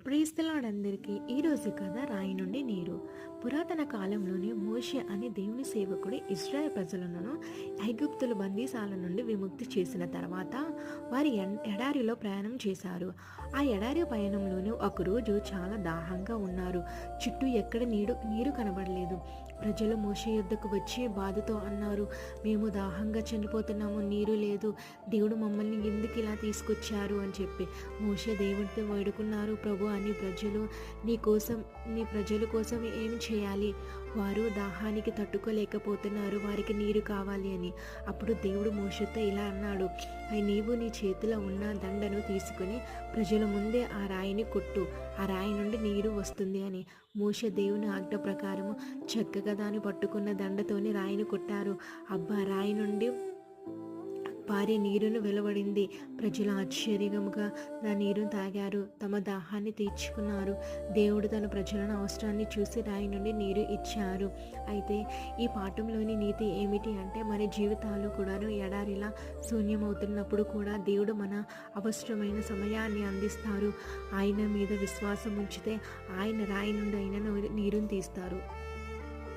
Praise the lord అందరికీ. ఈరోజు కథ రాయి నుండి నీరు. పురాతన కాలంలోనే మోషే అనే దేవుని సేవకుడు ఇశ్రాయేలు ప్రజలను ఐగుప్తుల బందీశాల నుండి విముక్తి చేసిన తర్వాత వారి ఎడారిలో ప్రయాణం చేశారు. ఆ ఎడారి పయనంలోనే ఒకరోజు చాలా దాహంగా ఉన్నారు. చుట్టూ ఎక్కడ నీరు కనబడలేదు. ప్రజలు మోషే యొద్దకు వచ్చి బాధతో అన్నారు, మేము దాహంగా చనిపోతున్నాము, నీరు లేదు, దేవుడు మమ్మల్ని ఎందుకు ఇలా తీసుకొచ్చారు అని చెప్పి మోషే దేవుడితో వేడుకున్నారు. ప్రభు అని నీ ప్రజల కోసం ఏం చేయాలి? వారు దాహానికి తట్టుకోలేకపోతున్నారు, వారికి నీరు కావాలి అని. అప్పుడు దేవుడు మోషేతో ఇలా అన్నాడు, నీవు నీ చేతిలో ఉన్న దండను తీసుకుని ప్రజల ముందే ఆ రాయిని కొట్టు, ఆ రాయి నుండి నీరు వస్తుంది అని. మోషే దేవుని ఆజ్ఞ ప్రకారము చక్కగా దాన్ని పట్టుకున్న దండతోని రాయిని కొట్టారు. రాయి నుండి భారీ నీరును వెలువడింది. ప్రజలు ఆశ్చర్యముగా ఆ నీరును తాగారు, తమ దాహాన్ని తీర్చుకున్నారు. దేవుడు తన ప్రజలను అవసరాన్ని చూసి రాయి నుండి నీరు ఇచ్చారు. అయితే ఈ పాఠంలోని నీతి ఏమిటి అంటే, మన జీవితాలు కూడా ఎడారిలా శూన్యమవుతున్నప్పుడు కూడా దేవుడు మన అవసరమైన సమయాన్ని అందిస్తారు. ఆయన మీద విశ్వాసం ఉంచితే ఆయన రాయి నుండి అయిన నీరుని తీస్తారు.